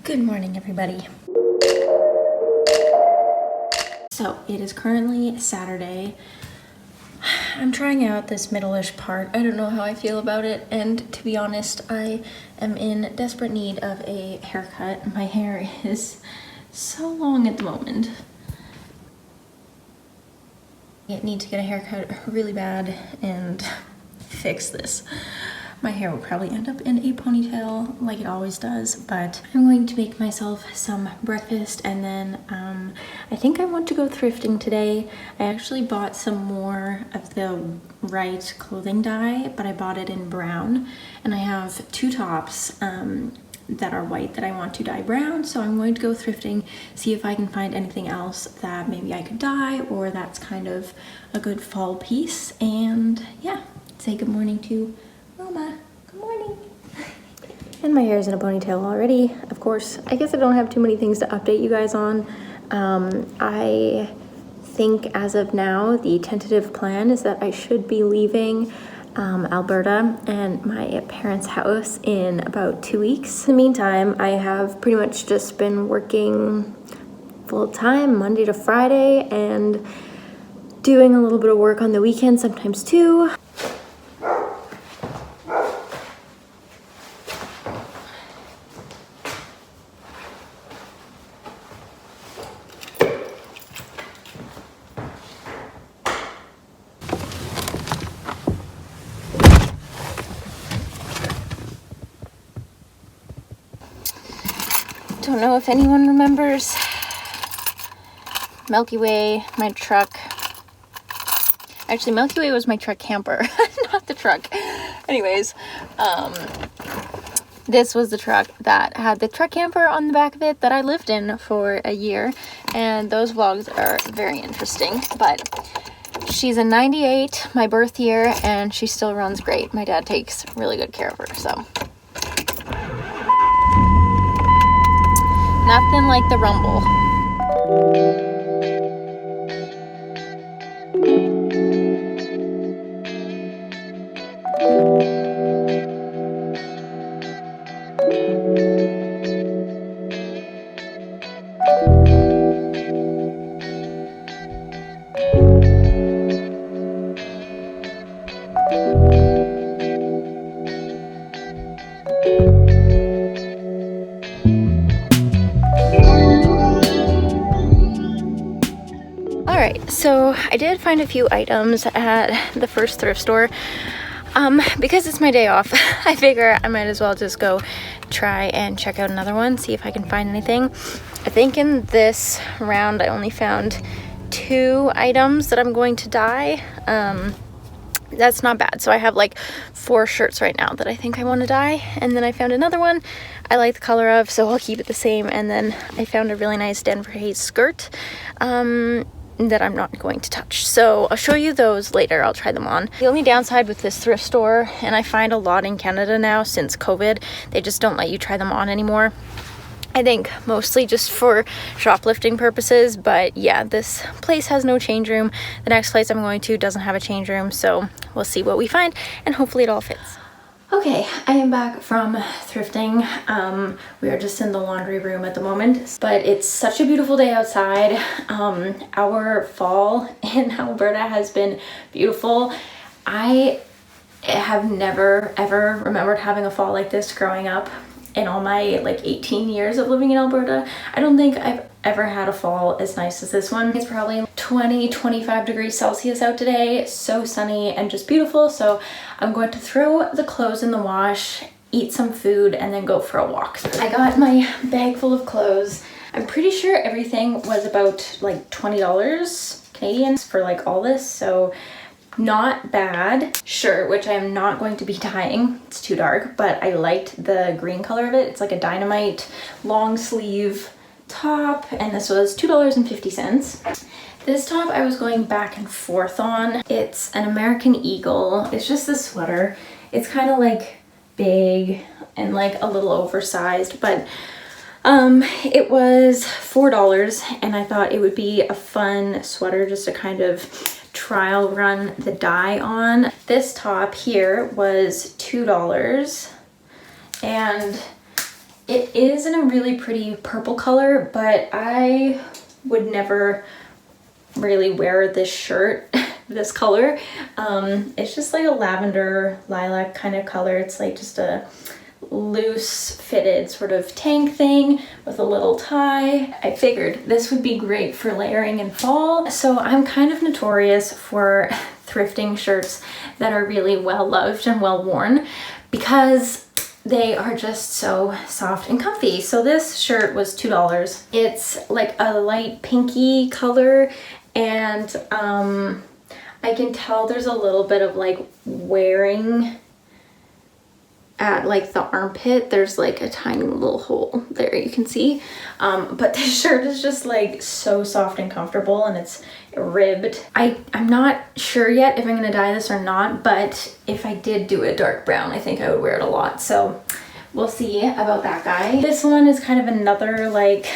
Good morning, everybody. So it is currently Saturday. I'm trying out this middle-ish part. I don't know how I feel about it, and to be honest, I am in desperate need of a haircut. My hair is so long at the moment. I need to get a haircut really bad and fix this. My hair will probably end up in a ponytail like it always does, but I'm going to make myself some breakfast, and then I think I want to go thrifting today. I actually bought some more of the Rit clothing dye, but I bought it in brown, and I have two tops that are white that I want to dye brown, so I'm going to go thrifting, see if I can find anything else that maybe I could dye or that's kind of a good fall piece. And yeah, say good morning to Mama. Good morning. And my hair is in a ponytail already, of course. I guess I don't have too many things to update you guys on. I think as of now, the tentative plan is that I should be leaving Alberta and my parents' house in about 2 weeks. In the meantime, I have pretty much just been working full-time Monday to Friday and doing a little bit of work on the weekend sometimes too. Don't know if anyone remembers Milky Way, my truck. Actually, Milky Way was my truck camper, not the truck. Anyways, this was the truck that had the truck camper on the back of it that I lived in for a year, and those vlogs are very interesting. But she's a 98, my birth year, and she still runs great. My dad takes really good care of her, so. Nothing like the rumble. So I did find a few items at the first thrift store. Because it's my day off, I figure I might as well just go try and check out another one, see if I can find anything. I think in this round I only found 2 items that I'm going to dye. That's not bad. So I have like 4 shirts right now that I think I want to dye, and then I found another one I like the color of, so I'll keep it the same. And then I found a really nice Denver Hayes skirt that I'm not going to touch, so I'll show you those later. I'll try them on. The only downside with this thrift store, and I find a lot in Canada now since COVID, they just don't let you try them on anymore. I think mostly just for shoplifting purposes, but yeah, this place has no change room. The next place I'm going to doesn't have a change room, so we'll see what we find, and hopefully it all fits. Okay, I am back from thrifting. We are just in the laundry room at the moment, but it's such a beautiful day outside. Our fall in Alberta has been beautiful. I have never ever remembered having a fall like this growing up in all my like 18 years of living in Alberta. I don't think I've ever had a fall as nice as this one. It's probably 20-25 degrees Celsius out today, so sunny and just beautiful. So I'm going to throw the clothes in the wash, eat some food, and then go for a walk. I got my bag full of clothes. I'm pretty sure everything was about like $20 Canadian for like all this, so not bad. Shirt, which I am not going to be dyeing, it's too dark, but I liked the green color of it. It's like a dynamite long sleeve top, and this was $2.50. This top I was going back and forth on. It's an American Eagle. It's just this sweater. It's kind of like big and like a little oversized, but it was $4, and I thought it would be a fun sweater just to kind of trial run the dye on. This top here was $2, and It is in a really pretty purple color, but I would never really wear this shirt this color. It's just like a lavender lilac kind of color. It's like just a loose fitted sort of tank thing with a little tie. I figured this would be great for layering in fall. So I'm kind of notorious for thrifting shirts that are really well loved and well worn because they are just so soft and comfy. So this shirt was $2. It's like a light pinky color, and I can tell there's a little bit of like wearing at like the armpit. There's like a tiny little hole there, you can see. But this shirt is just like so soft and comfortable, and it's ribbed. I'm not sure yet if I'm gonna dye this or not, but if I did do a dark brown, I think I would wear it a lot. So we'll see about that guy. This one is kind of another like,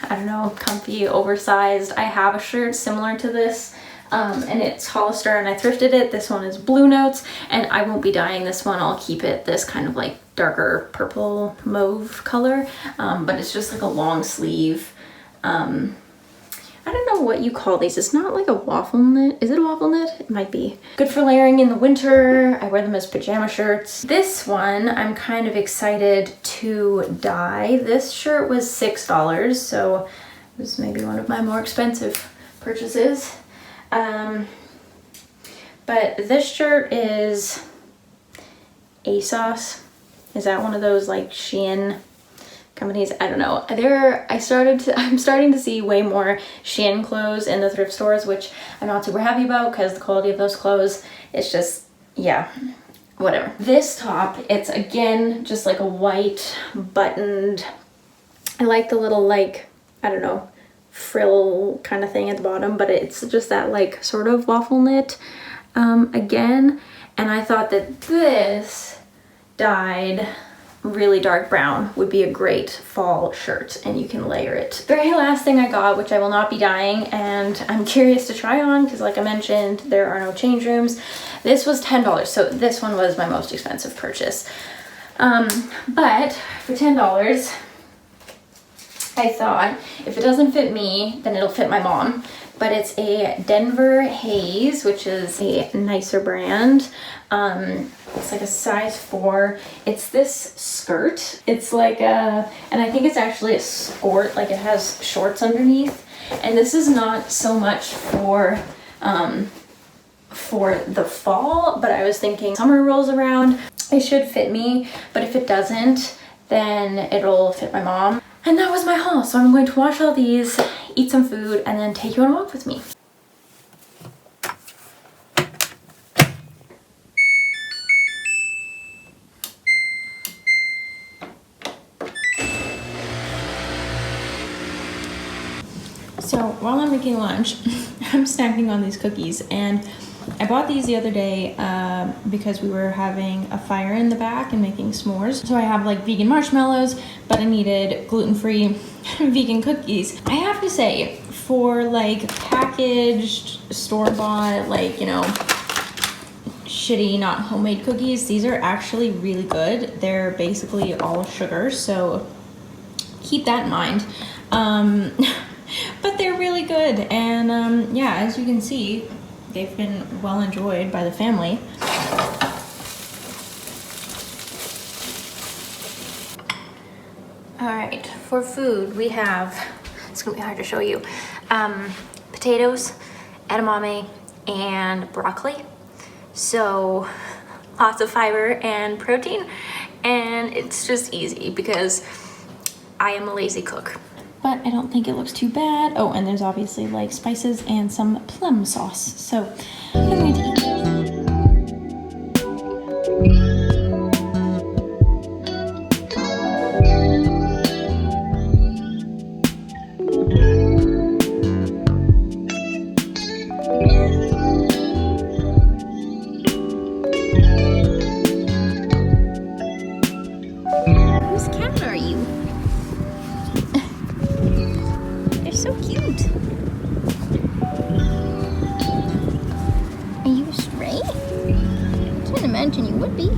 I don't know, comfy, oversized. I have a shirt similar to this. And it's Hollister, and I thrifted it. This one is Blue Notes, and I won't be dyeing this one. I'll keep it this kind of like darker purple mauve color, but it's just like a long sleeve. I don't know what you call these. It's not like a waffle knit. Is it a waffle knit? It might be. Good for layering in the winter. I wear them as pajama shirts. This one I'm kind of excited to dye. This shirt was $6, so it was maybe one of my more expensive purchases. But this shirt is ASOS. Is that one of those like Shein companies? I don't know. I'm starting to see way more Shein clothes in the thrift stores, which I'm not super happy about because the quality of those clothes, it's just, yeah, whatever. This top, it's again just like a white buttoned, I like the little like, I don't know, frill kind of thing at the bottom, but it's just that like sort of waffle knit again. And I thought that this dyed really dark brown would be a great fall shirt, and you can layer it. Very last thing I got, which I will not be dyeing, and I'm curious to try on because like I mentioned, there are no change rooms. This was $10, so this one was my most expensive purchase. But for $10, I thought if it doesn't fit me, then it'll fit my mom. But it's a Denver Haze, which is a nicer brand. It's like a size 4. It's this skirt. It's like a, and I think it's actually a skirt, like it has shorts underneath. And this is not so much for the fall, but I was thinking summer rolls around, it should fit me. But if it doesn't, then it'll fit my mom. And that was my haul. So I'm going to wash all these, eat some food, and then take you on a walk with me. So while I'm making lunch, I'm snacking on these cookies, and I bought these the other day because we were having a fire in the back and making s'mores. So I have like vegan marshmallows, but I needed gluten-free vegan cookies. I have to say, for like packaged, store-bought, like, you know, shitty, not homemade cookies, these are actually really good. They're basically all sugar, so keep that in mind. But they're really good, and yeah, as you can see, they've been well enjoyed by the family. All right, for food, we have, it's gonna be hard to show you, potatoes, edamame, and broccoli. So lots of fiber and protein, and it's just easy because I am a lazy cook. But I don't think it looks too bad. Oh, and there's obviously like spices and some plum sauce. So I'm going to eat. Whose cat are you? They're so cute. Are you a stray? I can't imagine you would be.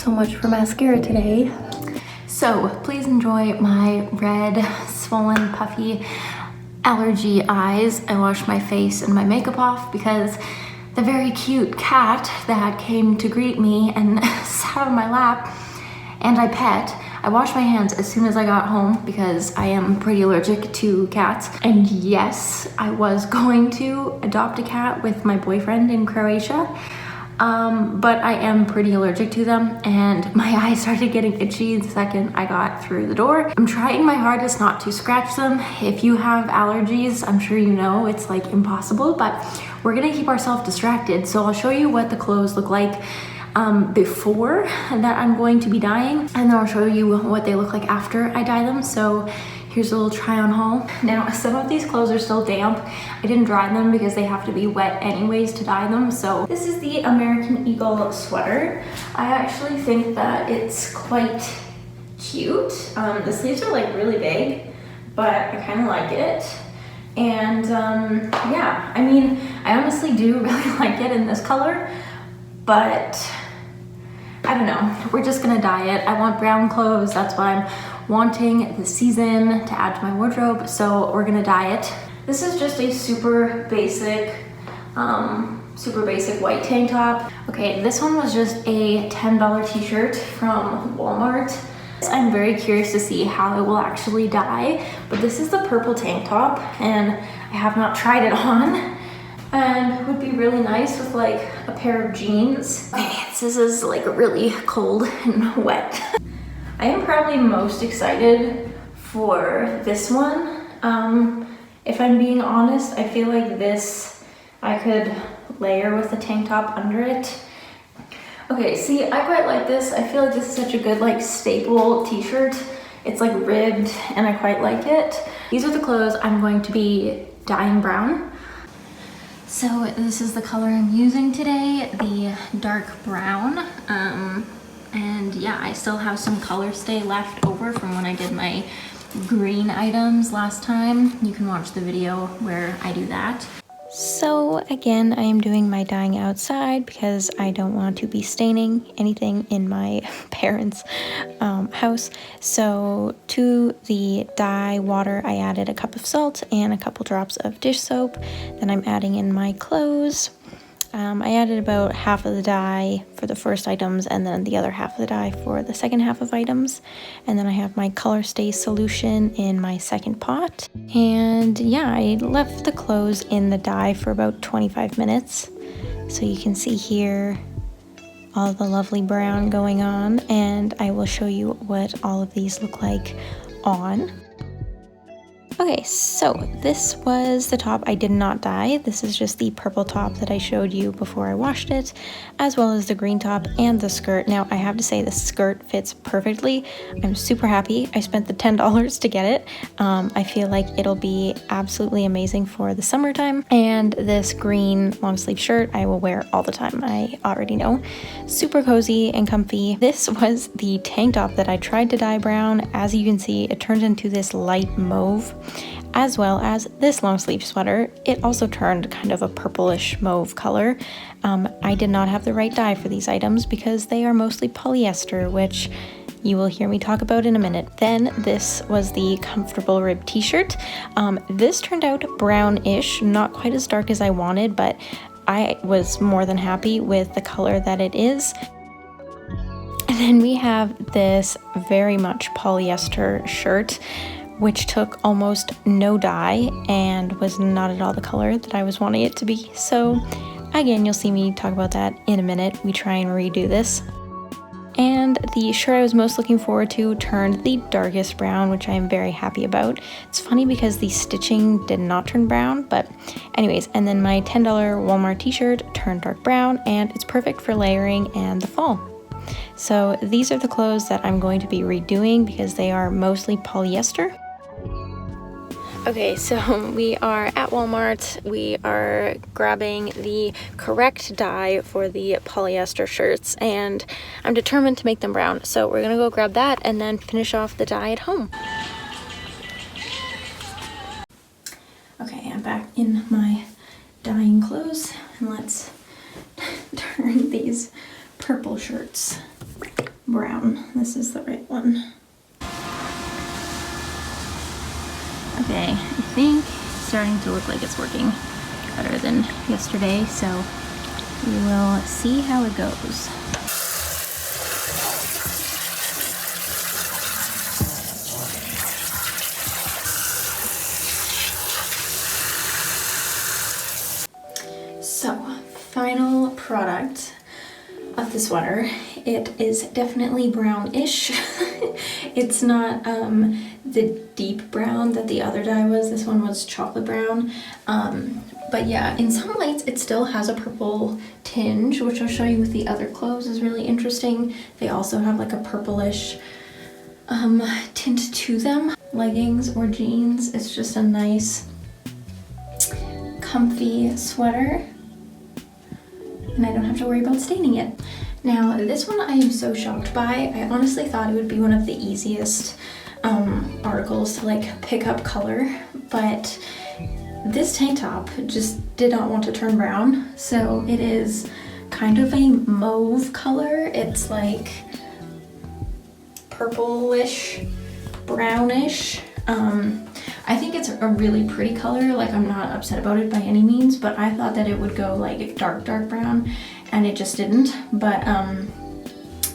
So much for mascara today. So please enjoy my red, swollen, puffy allergy eyes. I washed my face and my makeup off because the very cute cat that came to greet me and sat on my lap and I washed my hands as soon as I got home because I am pretty allergic to cats. And yes, I was going to adopt a cat with my boyfriend in Croatia, but I am pretty allergic to them and my eyes started getting itchy the second I got through the door. I'm trying my hardest not to scratch them. If you have allergies, I'm sure you know it's like impossible, but we're gonna keep ourselves distracted. So I'll show you what the clothes look like before that I'm going to be dyeing, and then I'll show you what they look like after I dye them. So here's a little try on haul. Now some of these clothes are still damp. I didn't dry them because they have to be wet anyways to dye them. So this is the American Eagle sweater. I actually think that it's quite cute. The sleeves are like really big, but I kind of like it. And yeah, I mean, I honestly do really like it in this color, but I don't know, we're just gonna dye it. I want brown clothes, that's what I'm wanting this season to add to my wardrobe, so we're gonna dye it. This is just a super basic white tank top. Okay, this one was just a $10 t-shirt from Walmart. I'm very curious to see how it will actually dye, but this is the purple tank top and I have not tried it on. And it would be really nice with like a pair of jeans. Okay, this is like really cold and wet. I am probably most excited for this one. If I'm being honest, I feel like this, I could layer with a tank top under it. Okay, see, I quite like this. I feel like this is such a good like staple t-shirt. It's like ribbed and I quite like it. These are the clothes I'm going to be dyeing brown. So this is the color I'm using today, the dark brown. And yeah, I still have some color stay left over from when I did my green items last time. You can watch the video where I do that. So again, I am doing my dyeing outside because I don't want to be staining anything in my parents' house. So to the dye water, I added a cup of salt and a couple drops of dish soap. Then I'm adding in my clothes. I added about half of the dye for the first items and then the other half of the dye for the second half of items. And then I have my color stay solution in my second pot. And yeah, I left the clothes in the dye for about 25 minutes. So you can see here all the lovely brown going on, and I will show you what all of these look like on. Okay, so this was the top I did not dye. This is just the purple top that I showed you before I washed it, as well as the green top and the skirt. Now, I have to say the skirt fits perfectly. I'm super happy. I spent the $10 to get it. I feel like it'll be absolutely amazing for the summertime. And this green long sleeve shirt I will wear all the time. I already know. Super cozy and comfy. This was the tank top that I tried to dye brown. As you can see, it turned into this light mauve, as well as this long sleeve sweater. It also turned kind of a purplish mauve color. I did not have the right dye for these items because they are mostly polyester, which you will hear me talk about in a minute. Then this was the comfortable rib t-shirt. This turned out brownish, not quite as dark as I wanted, but I was more than happy with the color that it is. And then we have this very much polyester shirt, which took almost no dye and was not at all the color that I was wanting it to be. So again, you'll see me talk about that in a minute. We try and redo this. And the shirt I was most looking forward to turned the darkest brown, which I am very happy about. It's funny because the stitching did not turn brown, but anyways. And then my $10 Walmart t-shirt turned dark brown, and it's perfect for layering and the fall. So these are the clothes that I'm going to be redoing because they are mostly polyester. Okay, so we are at Walmart. We are grabbing the correct dye for the polyester shirts, and I'm determined to make them brown. So we're gonna go grab that and then finish off the dye at home. Okay, I'm back in my dyeing clothes, and let's turn these purple shirts. brown. This is the right one. Okay, I think it's starting to look like it's working better than yesterday, so we will see how it goes. So, final product of the sweater. It is definitely brownish. It's not the deep brown that the other dye was. This one was chocolate brown. But yeah, in some lights it still has a purple tinge, which I'll show you with the other clothes is really interesting. They also have like a purplish tint to them. Leggings or jeans, it's just a nice comfy sweater. And I don't have to worry about staining it. Now, this one I am so shocked by. I honestly thought it would be one of the easiest articles to like pick up color, but this tank top just did not want to turn brown. So it is kind of a mauve color. It's like purplish, brownish. I think it's a really pretty color. Like, I'm not upset about it by any means, but I thought that it would go like dark brown, and it just didn't. But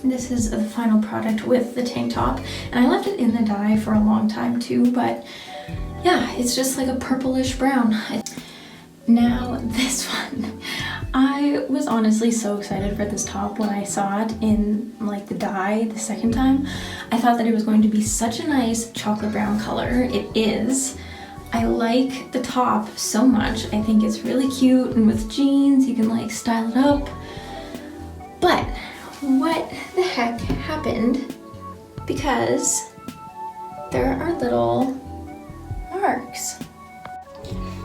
this is the final product with the tank top, and I left it in the dye for a long time too, but yeah, it's just like a purplish brown. Now this one, I was honestly so excited for this top when I saw it in like the dye the second time. I thought that it was going to be such a nice chocolate brown color. It is. I like the top so much. I think it's really cute, and with jeans you can like style it up. But what the heck happened? Because there are little marks.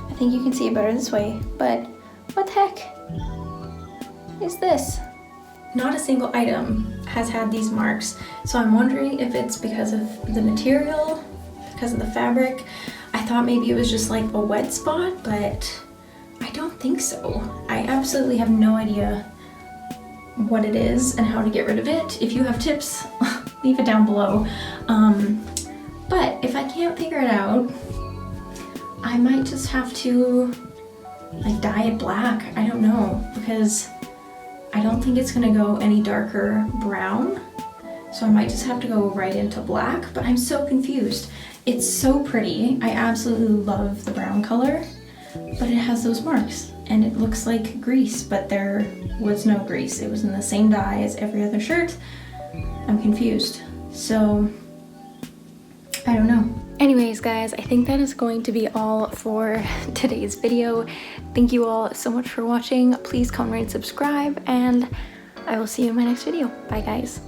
I think you can see it better this way, but what the heck is this? Not a single item has had these marks, so I'm wondering if it's because of the material, because of the fabric. I thought maybe it was just like a wet spot, but I don't think so. I absolutely have no idea what it is and how to get rid of it. If you have tips, leave it down below. But if I can't figure it out, I might just have to like dye it black. I don't know, because I don't think it's gonna go any darker brown. So I might just have to go right into black, but I'm so confused. It's so pretty. I absolutely love the brown color, but it has those marks and it looks like grease, but there was no grease. It was in the same dye as every other shirt. I'm confused. So I don't know. Anyways, guys, I think that is going to be all for today's video. Thank you all so much for watching. Please comment, rate, subscribe, and I will see you in my next video. Bye, guys.